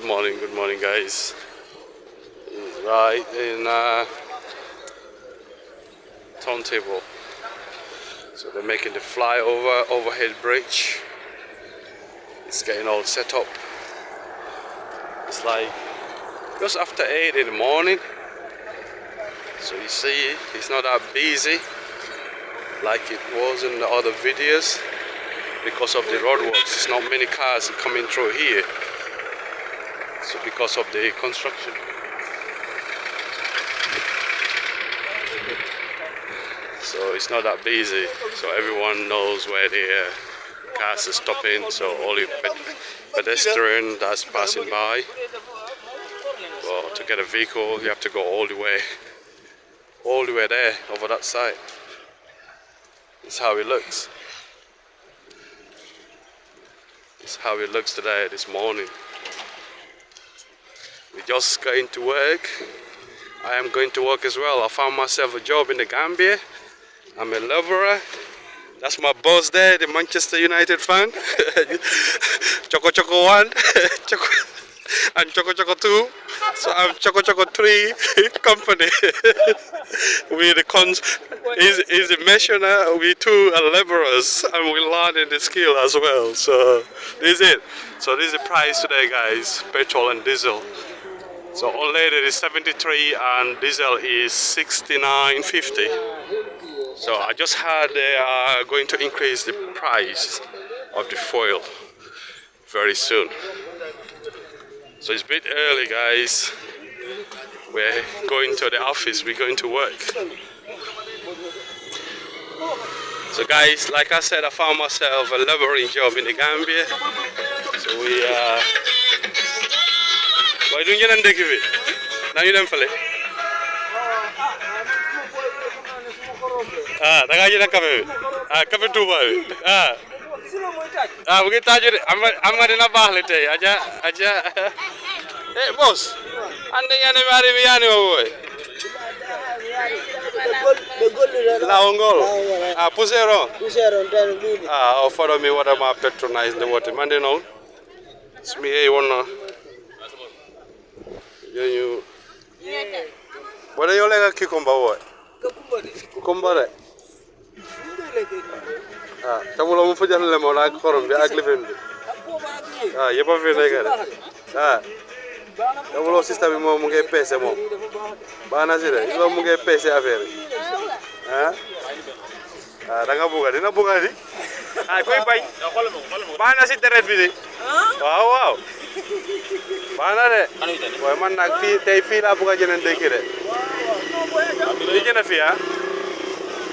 Good morning, guys. Right in Turntable. So they're making the overhead bridge. It's getting all set up. It's like just after 8 in the morning. So you see, it's not that busy like it was in the other videos because of the roadworks. There's not many cars coming through here. So because of the construction. So it's not that busy. So everyone knows where the cars are stopping. So only pedestrian that's passing by. Well, to get a vehicle, you have to go all the way there, over that side. This is how it looks. This is how it looks today, this morning. We're just going to work. I am going to work as well. I found myself a job in the Gambia. I'm a laborer. That's my boss there, the Manchester United fan. Choco Choco 1 and Choco Choco 2. So I'm Choco Choco 3 company. We the is the missioner. We two are laborers and we learning the skill as well. So this is it. So this is the price today, guys. Petrol and diesel. So unleaded is 73 and diesel is 69.50. So I just heard they are going to increase the price of the fuel very soon. So it's a bit early, guys. We're going to the office, we're going to work. So guys, like I said, I found myself a laboring job in the Gambia. So we why don't you not give it? Now you don't feel it. Da nga jël café bi café Touba bi bu ngi taaju de am dina baax le tey aja boss ande ngene mi ari mi yani wo boy la ngol pusero tan o follow me what am I patronize the water man de non smi e wonna you wala yo lega kikomba wo kukumbare tamulo mu fajal le mo nak xorom bi ak lifin bi yeba fi nekk tamulo système bi moom mu ngi peese moom bana si de lo mu ngi peese affaire da nga buga dina buga di koy bay bana si deret bi de waaw bana de way man nak fi tay fi la buga jënante ki de di jëna fi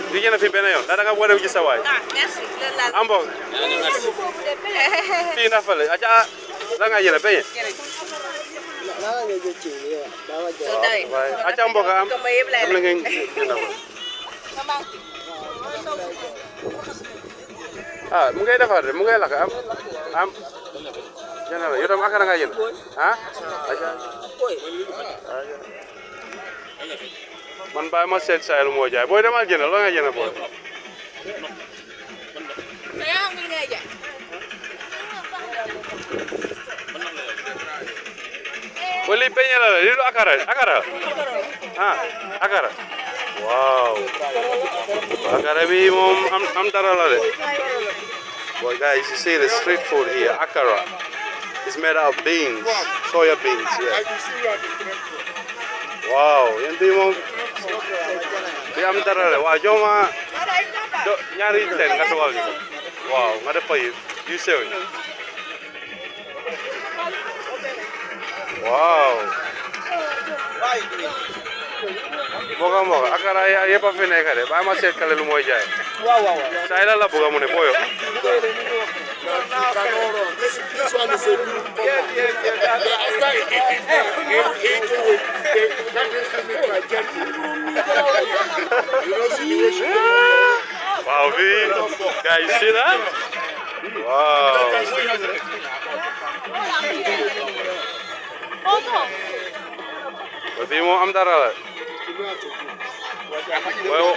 di jëna fi benn yoon da nga wara ci sa waay merci ambo fi na fale aja la nga jëna beñe aja ambo ka am la ngeen mu ngay defar de mu ngay lak am jëna la yow tam akara nga jël aja man bàyyi ma seet sayal moo jaay booy demal jënd loo nga jënd booy booy lii beñe la lii lu akara akara waaw akara bi moom am dara la de boy guys you see the street food here akara is made out of beans soya beans yeah wow yan bi moom bi am dara la waa joma ñaari ten nga dogal ni waaw nga def fay yu sew wow moga akara ya yepa fi nekk de ba ma seet kale lu mooy jaay waaw say la buga mu ne boyo This one is a blue. After wow, guys, see that? Wow. But we want Amdara. Well,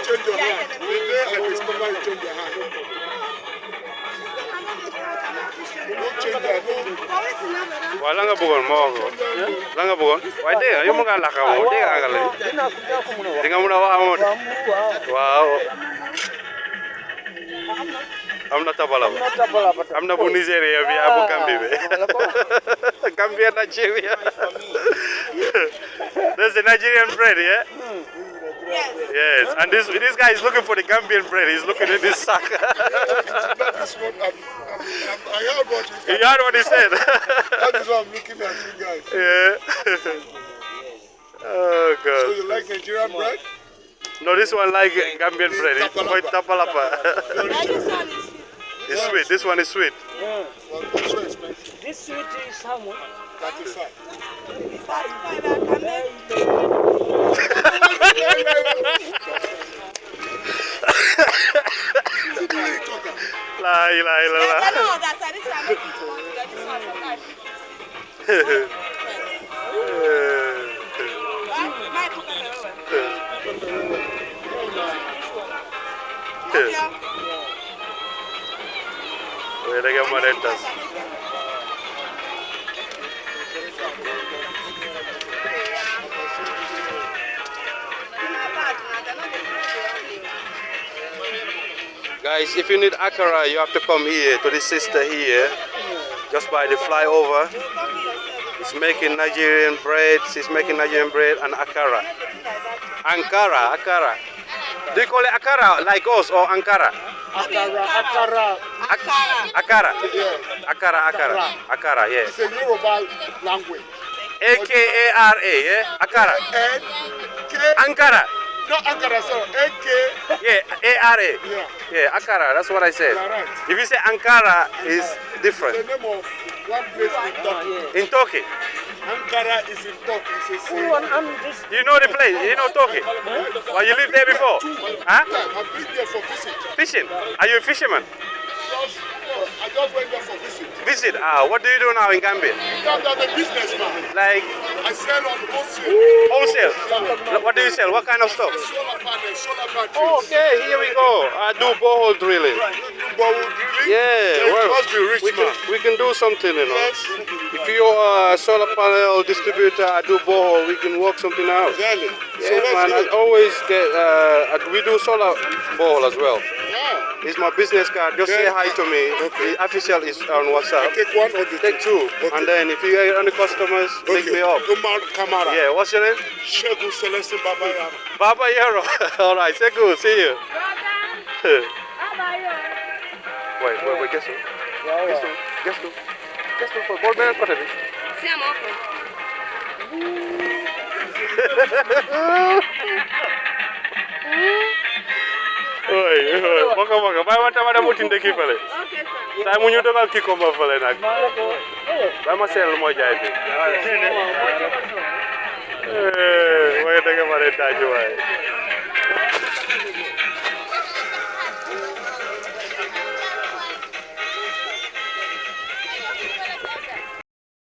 change that. Wa la nga bëggoon ma wax ko. La nga bëggoon. Waaye dégg nga yow mu nga lakk moom dégg nga la di nga mën a wax amoon. Waaw. Am na tabala ba. Am na bu Nigeria bi ak bu Gambie bi. Gambia, Nigeria. There's the Nigerian bread, yeah? Yes. And this guy is looking for the Gambian bread. He's looking in this sack. This one, I heard what you said. You heard what he said? That is why I'm looking at you guys. Yeah. Oh, So God. you like Nigerian bread? No, this one like Gambian bread. It's called tapalapa. It's sweet. This one is sweet. Well, it's so expensive. This sweet is how much? 35. La ilaha illallah. Where they get my rentas. Guys, if you need Akara, you have to come here to this sister here, just by the flyover. She's making Nigerian bread. She's making Nigerian bread and Akara. Akara. Do you call it Akara like us or Ankara? Akara. Akara. Yeah. Akara, yeah. It's a Yoruba language. Akara, yeah? Akara. N-K. Ankara. Not Ankara, sorry. N-K. Yeah, ARA. Yeah. Yeah, Akara, that's what I said. You're right. If you say Ankara, it's different. The name of one place in Turkey. In Turkey. Ankara is in Turkey. It's a city. You know the place? You know Turkey? Well, you lived there before? Huh? I've been there for visit. Fishing? Are you a fisherman? I just went there for visit. Visit? What do you do now in Gambia? I'm a businessman. Like I sell on wholesale. wholesale? What do you sell? What kind of stuff? Solar panels, solar batteries. Oh, okay, here we go. I do borehole drilling. Borehole drilling? Yeah, You well, must be rich, man. we can do something, you know. Yes. If you're a solar panel distributor, I do borehole, we can work something out. Really? So Yeah, man, I let's always get, we do solar borehole as well. Yeah. It's my business card, just say hi to me. Okay. The official is on WhatsApp. Take one or the Take two, Okay. and then if you get any customers, link me up. Umar Kamara. Yeah, what's your name? Shegu Celeste Babayama. Baba Yero. All right, say good, see you. Wait, guess who? Guess who? For both men, what are they? Oi, baka, bay wanta ma dem utinde ki fele. Tay mu ñu dogal ki ko ma fele nak. Bay ma sel mo jaay fi. Way da nga ma re taaju way.